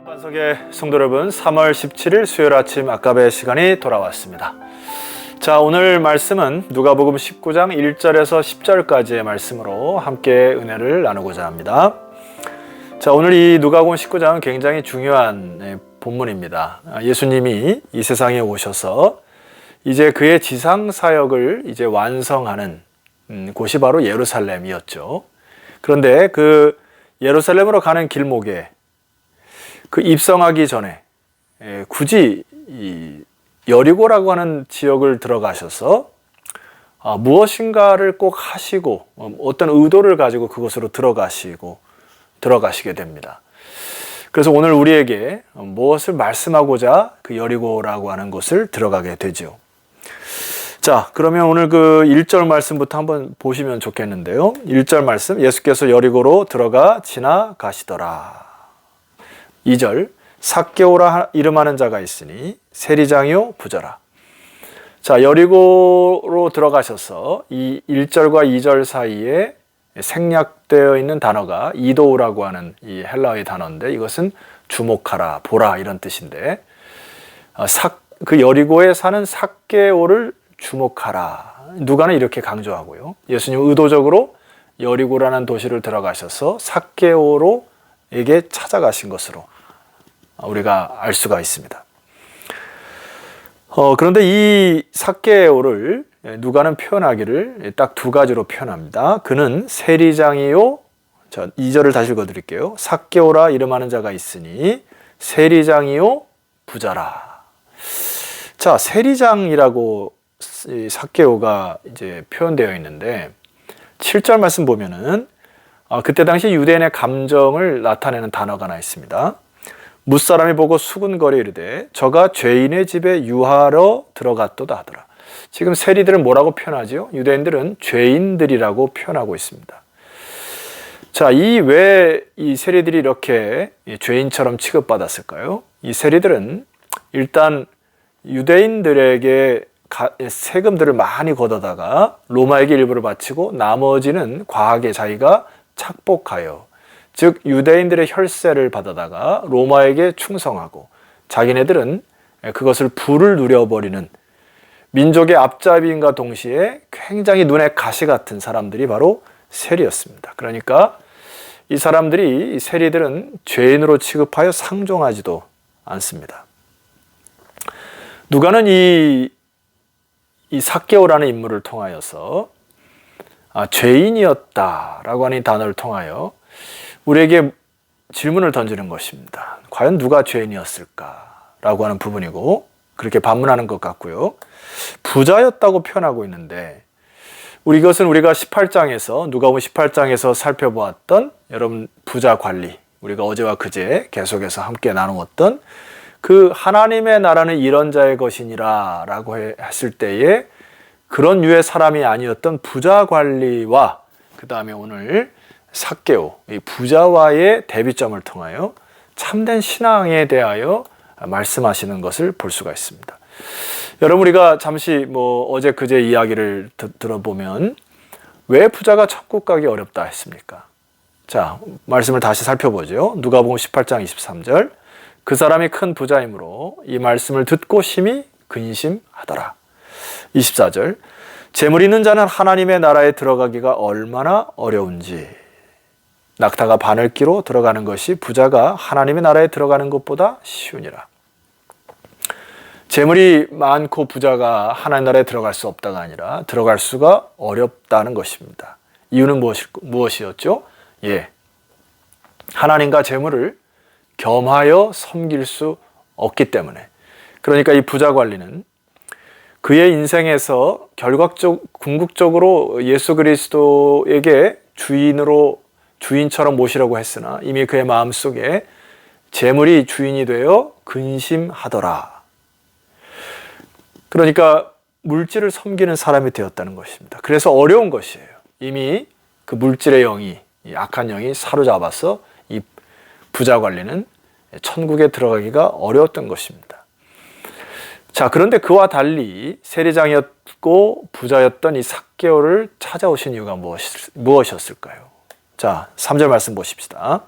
반석의 성도 여러분, 3월 17일 수요일 아침 아까베 시간이 돌아왔습니다. 자, 오늘 말씀은 누가복음 19장 1절에서 10절까지의 말씀으로 함께 은혜를 나누고자 합니다. 자, 오늘 이 누가복음 19장은 굉장히 중요한 본문입니다. 예수님이 이 세상에 오셔서 이제 그의 지상 사역을 이제 완성하는 곳이 바로 예루살렘이었죠. 그런데 그 예루살렘으로 가는 길목에 그 입성하기 전에 굳이 이 여리고라고 하는 지역을 들어가셔서 무엇인가를 꼭 하시고 어떤 의도를 가지고 그곳으로 들어가시게 됩니다. 그래서 오늘 우리에게 무엇을 말씀하고자 그 여리고라고 하는 곳을 들어가게 되죠. 자, 그러면 오늘 그 1절 말씀부터 한번 보시면 좋겠는데요. 1절 말씀, 예수께서 여리고로 들어가 지나가시더라. 2절, 삭개오라 이름하는 자가 있으니 세리장이요 부자라. 자, 여리고로 들어가셔서 이 1절과 2절 사이에 생략되어 있는 단어가 이도우라고 하는 이 헬라어의 단어인데, 이것은 주목하라, 보라 이런 뜻인데, 그 여리고에 사는 삭개오를 주목하라. 누가는 이렇게 강조하고요. 예수님 의도적으로 여리고라는 도시를 들어가셔서 삭개오로에게 찾아가신 것으로 우리가 알 수가 있습니다. 그런데 이 삭개오를 누가는 표현하기를 딱 두 가지로 표현합니다. 그는 세리장이요, 2절을 다시 읽어드릴게요. 삭개오라 이름하는 자가 있으니 세리장이요 부자라. 자, 세리장이라고 삭개오가 이제 표현되어 있는데 7절 말씀 보면은 그때 당시 유대인의 감정을 나타내는 단어가 하나 있습니다. 무사람이 보고 수군거려 이르되 저가 죄인의 집에 유하러 들어갔도다 하더라. 지금 세리들은 뭐라고 표현하죠? 유대인들은 죄인들이라고 표현하고 있습니다. 자, 왜 이 세리들이 이렇게 죄인처럼 취급받았을까요? 이 세리들은 일단 유대인들에게 세금들을 많이 걷어다가 로마에게 일부를 바치고 나머지는 과하게 자기가 착복하여, 즉 유대인들의 혈세를 받아다가 로마에게 충성하고 자기네들은 그것을 부를 누려버리는 민족의 앞잡이인과 동시에 굉장히 눈에 가시 같은 사람들이 바로 세리였습니다. 그러니까 이 사람들이, 이 세리들은 죄인으로 취급하여 상종하지도 않습니다. 누가는 이 삭개오라는 인물을 통하여서 죄인이었다라고 하는 이 단어를 통하여 우리에게 질문을 던지는 것입니다. 과연 누가 죄인이었을까라고 하는 부분이고, 그렇게 반문하는 것 같고요. 부자였다고 표현하고 있는데, 이것은 우리가 18장에서 누가복음 18장에서 살펴보았던 여러분 부자 관리, 우리가 어제와 그제 계속해서 함께 나누었던 그 하나님의 나라는 이런 자의 것이니라 라고 했을 때에 그런 유의 사람이 아니었던 부자 관리와 그 다음에 오늘 삭개오, 이 부자와의 대비점을 통하여 참된 신앙에 대하여 말씀하시는 것을 볼 수가 있습니다. 여러분, 우리가 잠시 어제 그제 이야기를 들어보면 왜 부자가 천국 가기 어렵다 했습니까? 자, 말씀을 다시 살펴보죠. 누가복음 18장 23절, 그 사람이 큰 부자이므로 이 말씀을 듣고 심히 근심하더라. 24절, 재물 있는 자는 하나님의 나라에 들어가기가 얼마나 어려운지, 낙타가 바늘기로 들어가는 것이 부자가 하나님의 나라에 들어가는 것보다 쉬우니라. 재물이 많고 부자가 하나님 나라에 들어갈 수 없다가 아니라 들어갈 수가 어렵다는 것입니다. 이유는 무엇이었죠? 하나님과 재물을 겸하여 섬길 수 없기 때문에. 그러니까 이 부자 관리는 그의 인생에서 궁극적으로 예수 그리스도에게 주인처럼 모시려고 했으나 이미 그의 마음속에 재물이 주인이 되어 근심하더라. 그러니까 물질을 섬기는 사람이 되었다는 것입니다. 그래서 어려운 것이에요. 이미 그 물질의 영이, 이 악한 영이 사로잡아서 이 부자 관리는 천국에 들어가기가 어려웠던 것입니다. 자, 그런데 그와 달리 세리장이었고 부자였던 이 삭개오를 찾아오신 이유가 무엇이었을까요? 자, 3절 말씀 보십시다.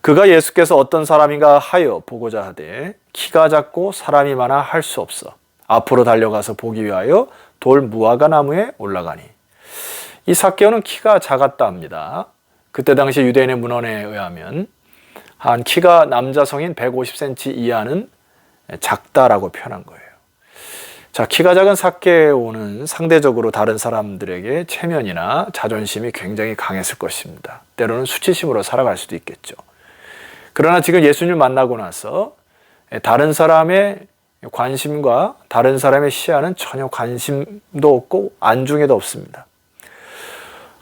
그가 예수께서 어떤 사람인가 하여 보고자 하되 키가 작고 사람이 많아 할 수 없어 앞으로 달려가서 보기 위하여 돌 무화과 나무에 올라가니. 이 삭개오는 키가 작았다 합니다. 그때 당시 유대인의 문헌에 의하면 한 키가 남자 성인 150cm 이하는 작다라고 표현한 거예요. 자, 키가 작은 삭개오는 상대적으로 다른 사람들에게 체면이나 자존심이 굉장히 강했을 것입니다. 때로는 수치심으로 살아갈 수도 있겠죠. 그러나 지금 예수님을 만나고 나서 다른 사람의 관심과 다른 사람의 시야는 전혀 관심도 없고 안중에도 없습니다.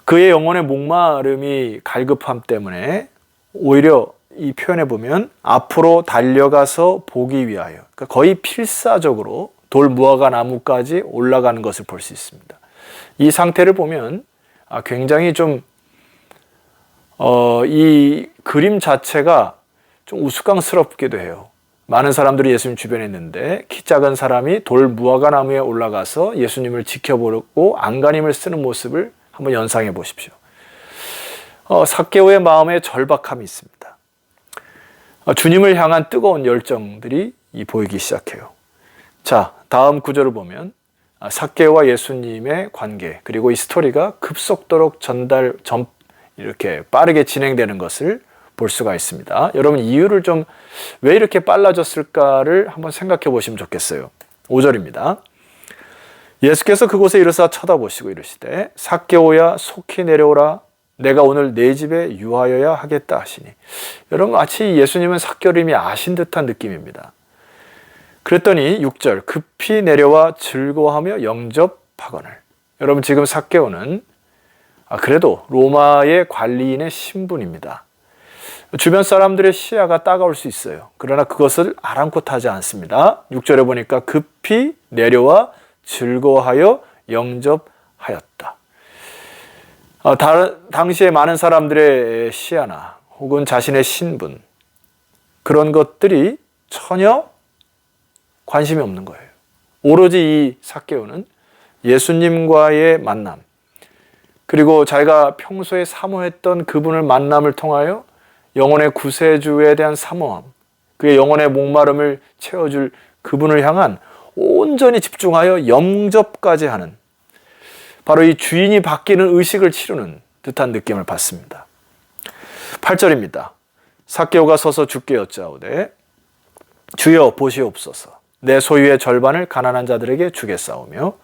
그의 영혼의 목마름이 갈급함 때문에 오히려 이 표현에 보면 앞으로 달려가서 보기 위하여, 그러니까 거의 필사적으로 돌 무화과 나무까지 올라가는 것을 볼 수 있습니다. 이 상태를 보면 굉장히 좀 이 그림 자체가 좀 우스꽝스럽기도 해요. 많은 사람들이 예수님 주변에 있는데 키 작은 사람이 돌 무화과 나무에 올라가서 예수님을 지켜보고 안간힘을 쓰는 모습을 한번 연상해 보십시오. 삭개오의 마음에 절박함이 있습니다. 주님을 향한 뜨거운 열정들이 보이기 시작해요. 자, 다음 구절을 보면 삭개오와 예수님의 관계, 그리고 이 스토리가 급속도로 이렇게 빠르게 진행되는 것을 볼 수가 있습니다. 여러분, 이유를 좀 왜 이렇게 빨라졌을까를 한번 생각해 보시면 좋겠어요. 5절입니다. 예수께서 그곳에 이르사 쳐다보시고 이르시되 삭개오야 속히 내려오라 내가 오늘 내 집에 유하여야 하겠다 하시니. 여러분, 마치 예수님은 삭개오를 이미 아신 듯한 느낌입니다. 그랬더니 6절 급히 내려와 즐거워하며 영접하거늘. 여러분, 지금 삭개오는 그래도 로마의 관리인의 신분입니다. 주변 사람들의 시야가 따가울 수 있어요. 그러나 그것을 아랑곳하지 않습니다. 6절에 보니까 급히 내려와 즐거워하여 영접하였다. 당시에 많은 사람들의 시야나 혹은 자신의 신분, 그런 것들이 전혀 관심이 없는 거예요. 오로지 이 삭개오는 예수님과의 만남, 그리고 자기가 평소에 사모했던 그분을 만남을 통하여 영혼의 구세주에 대한 사모함, 그의 영혼의 목마름을 채워줄 그분을 향한 온전히 집중하여 영접까지 하는, 바로 이 주인이 바뀌는 의식을 치르는 듯한 느낌을 받습니다. 8절입니다. 삭개오가 서서 주께 여짜오되 주여 보시옵소서 내 소유의 절반을 가난한 자들에게 주겠사오며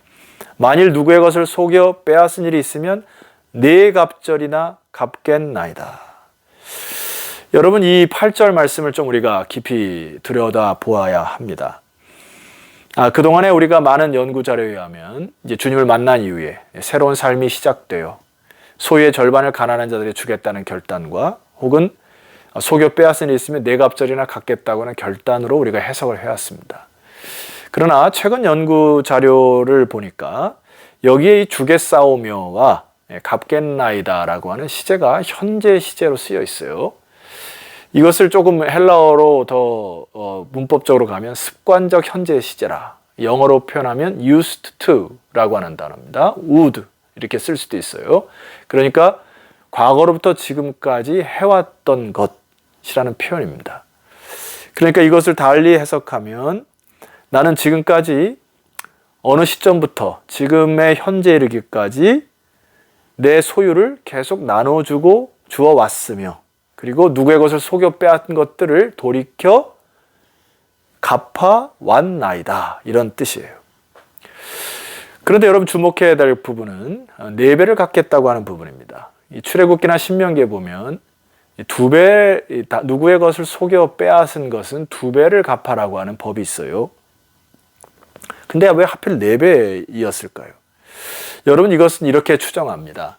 만일 누구의 것을 속여 빼앗은 일이 있으면 네 갑절이나 갚겠나이다. 여러분, 이 8절 말씀을 좀 우리가 깊이 들여다 보아야 합니다. 그동안에 우리가 많은 연구 자료에 의하면 이제 주님을 만난 이후에 새로운 삶이 시작되어 소유의 절반을 가난한 자들에게 주겠다는 결단과 혹은 속여 빼앗은 일이 있으면 네 갑절이나 갚겠다고 하는 결단으로 우리가 해석을 해왔습니다. 그러나 최근 연구 자료를 보니까 여기에 이 주겠사오며와 갚겠나이다라고 하는 시제가 현재 시제로 쓰여 있어요. 이것을 조금 헬라어로 더 문법적으로 가면 습관적 현재 시제라, 영어로 표현하면 used to라고 하는 단어입니다. would 이렇게 쓸 수도 있어요. 그러니까 과거로부터 지금까지 해왔던 것이라는 표현입니다. 그러니까 이것을 달리 해석하면 나는 지금까지 어느 시점부터 지금의 현재에 이르기까지 내 소유를 계속 나눠주고 주어왔으며, 그리고 누구의 것을 속여 빼앗은 것들을 돌이켜 갚아왔나이다, 이런 뜻이에요. 그런데 여러분, 주목해야 될 부분은 4배를 갚겠다고 하는 부분입니다. 이 출애굽기나 신명기에 보면 2배, 누구의 것을 속여 빼앗은 것은 2배를 갚아라고 하는 법이 있어요. 근데 왜 하필 4배이었을까요? 여러분, 이것은 이렇게 추정합니다.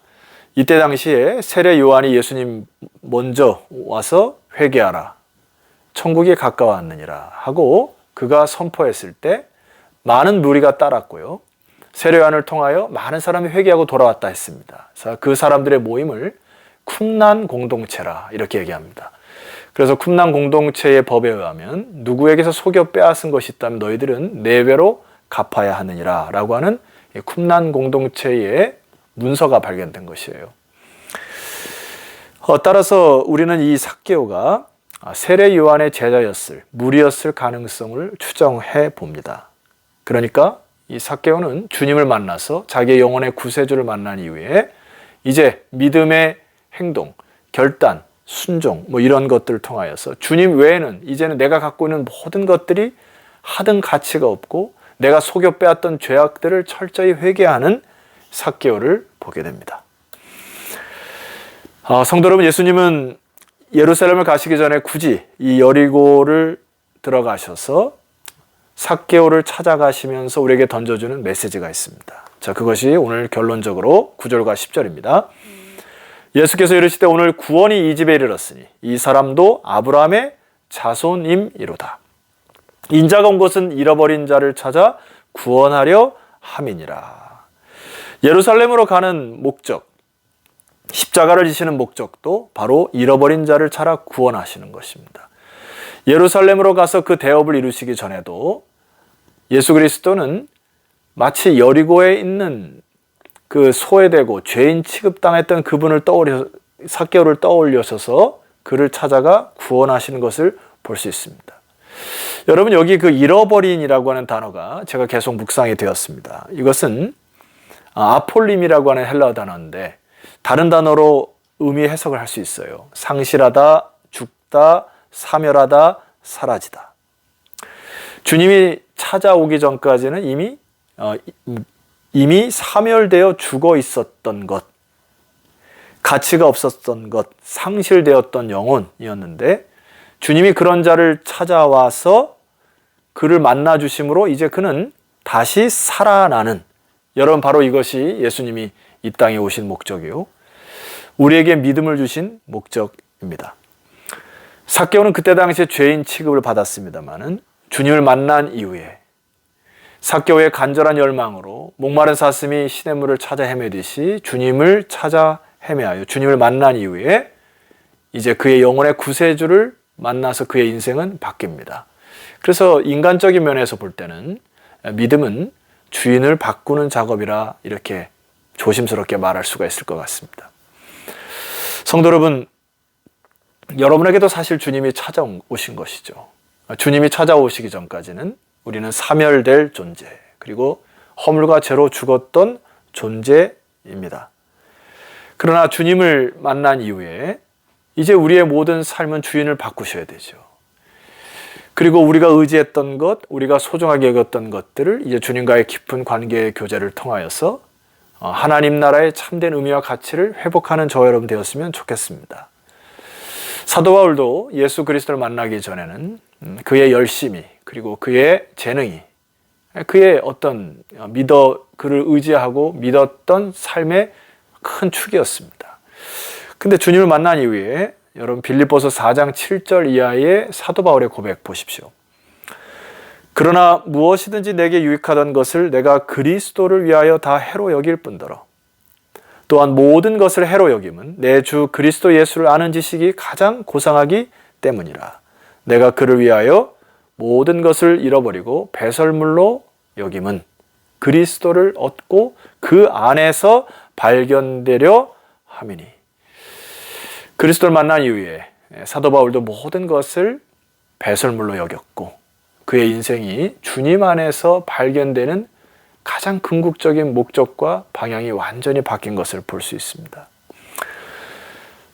이때 당시에 세례 요한이 예수님 먼저 와서 회개하라, 천국이 가까웠느니라 하고 그가 선포했을 때 많은 무리가 따랐고요. 세례 요한을 통하여 많은 사람이 회개하고 돌아왔다 했습니다. 그래서 그 사람들의 모임을 쿰난 공동체라 이렇게 얘기합니다. 그래서 쿰난 공동체의 법에 의하면 누구에게서 속여 빼앗은 것이 있다면 너희들은 4배로 갚아야 하느니라 라고 하는 쿰난 공동체의 문서가 발견된 것이에요. 따라서 우리는 이 삭개오가 세례 요한의 제자였을, 무리였을 가능성을 추정해 봅니다. 그러니까 이 삭개오는 주님을 만나서 자기의 영혼의 구세주를 만난 이후에 이제 믿음의 행동, 결단, 순종 이런 것들을 통하여서 주님 외에는 이제는 내가 갖고 있는 모든 것들이 하등 가치가 없고 내가 속여 빼앗던 죄악들을 철저히 회개하는 삭개오를 보게 됩니다. 성도 여러분, 예수님은 예루살렘을 가시기 전에 굳이 이 여리고를 들어가셔서 삭개오를 찾아가시면서 우리에게 던져주는 메시지가 있습니다. 자, 그것이 오늘 결론적으로 9절과 10절입니다. 예수께서 이르시되 오늘 구원이 이 집에 이르렀으니 이 사람도 아브라함의 자손임이로다. 인자가 온 것은 잃어버린 자를 찾아 구원하려 함이니라. 예루살렘으로 가는 목적, 십자가를 지시는 목적도 바로 잃어버린 자를 찾아 구원하시는 것입니다. 예루살렘으로 가서 그 대업을 이루시기 전에도 예수 그리스도는 마치 여리고에 있는 그 소외되고 죄인 취급당했던 그분을 삭개오를 떠올려셔서 그를 찾아가 구원하시는 것을 볼 수 있습니다. 여러분, 여기 그 잃어버린이라고 하는 단어가 제가 계속 묵상이 되었습니다. 이것은 아폴림이라고 하는 헬라어 단어인데 다른 단어로 의미 해석을 할 수 있어요. 상실하다, 죽다, 사멸하다, 사라지다. 주님이 찾아오기 전까지는 이미 사멸되어 죽어 있었던 것, 가치가 없었던 것, 상실되었던 영혼이었는데 주님이 그런 자를 찾아와서 그를 만나 주심으로 이제 그는 다시 살아나는, 여러분 바로 이것이 예수님이 이 땅에 오신 목적이요, 우리에게 믿음을 주신 목적입니다. 삭개오는 그때 당시에 죄인 취급을 받았습니다마는 주님을 만난 이후에 삭개오의 간절한 열망으로 목마른 사슴이 시냇물을 찾아 헤매듯이 주님을 찾아 헤매하여 주님을 만난 이후에 이제 그의 영혼의 구세주를 만나서 그의 인생은 바뀝니다. 그래서 인간적인 면에서 볼 때는 믿음은 주인을 바꾸는 작업이라 이렇게 조심스럽게 말할 수가 있을 것 같습니다. 성도 여러분, 여러분에게도 사실 주님이 찾아오신 것이죠. 주님이 찾아오시기 전까지는 우리는 사멸될 존재, 그리고 허물과 죄로 죽었던 존재입니다. 그러나 주님을 만난 이후에 이제 우리의 모든 삶은 주인을 바꾸셔야 되죠. 그리고 우리가 의지했던 것, 우리가 소중하게 여겼던 것들을 이제 주님과의 깊은 관계의 교제를 통하여서 하나님 나라의 참된 의미와 가치를 회복하는 저와 여러분 되었으면 좋겠습니다. 사도 바울도 예수 그리스도를 만나기 전에는 그의 열심이, 그리고 그의 재능이, 그의 어떤 그를 의지하고 믿었던 삶의 큰 축이었습니다. 근데 주님을 만난 이후에 여러분 빌립보서 4장 7절 이하의 사도 바울의 고백 보십시오. 그러나 무엇이든지 내게 유익하던 것을 내가 그리스도를 위하여 다 해로 여길 뿐더러 또한 모든 것을 해로 여김은 내 주 그리스도 예수를 아는 지식이 가장 고상하기 때문이라. 내가 그를 위하여 모든 것을 잃어버리고 배설물로 여김은 그리스도를 얻고 그 안에서 발견되려 함이니. 그리스도를 만난 이후에 사도 바울도 모든 것을 배설물로 여겼고 그의 인생이 주님 안에서 발견되는 가장 궁극적인 목적과 방향이 완전히 바뀐 것을 볼 수 있습니다.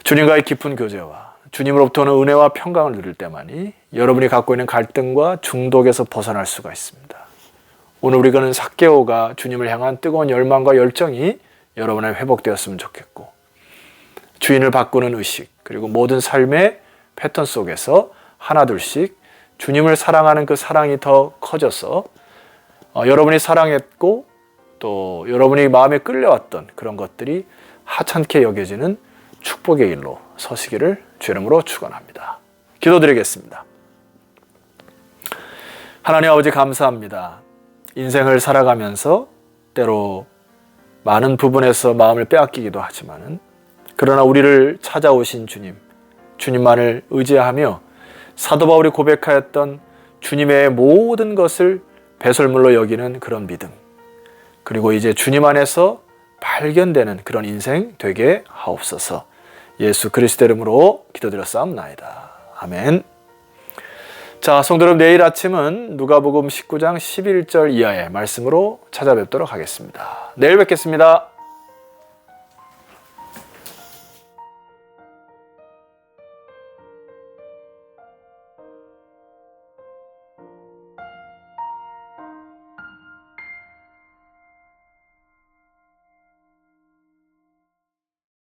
주님과의 깊은 교제와 주님으로부터는 은혜와 평강을 누릴 때만이 여러분이 갖고 있는 갈등과 중독에서 벗어날 수가 있습니다. 오늘 우리가는 삭개오가 주님을 향한 뜨거운 열망과 열정이 여러분의 회복되었으면 좋겠고, 주인을 바꾸는 의식, 그리고 모든 삶의 패턴 속에서 하나둘씩 주님을 사랑하는 그 사랑이 더 커져서 여러분이 사랑했고 또 여러분이 마음에 끌려왔던 그런 것들이 하찮게 여겨지는 축복의 길로 서시기를 주 이름으로 축원합니다. 기도드리겠습니다. 하나님 아버지, 감사합니다. 인생을 살아가면서 때로 많은 부분에서 마음을 빼앗기기도 하지만은, 그러나 우리를 찾아오신 주님, 주님만을 의지하며 사도 바울이 고백하였던 주님의 모든 것을 배설물로 여기는 그런 믿음, 그리고 이제 주님 안에서 발견되는 그런 인생 되게 하옵소서. 예수 그리스도 이름으로 기도드렸사옵나이다. 아멘. 자, 성도 여러분, 내일 아침은 누가복음 19장 11절 이하의 말씀으로 찾아뵙도록 하겠습니다. 내일 뵙겠습니다.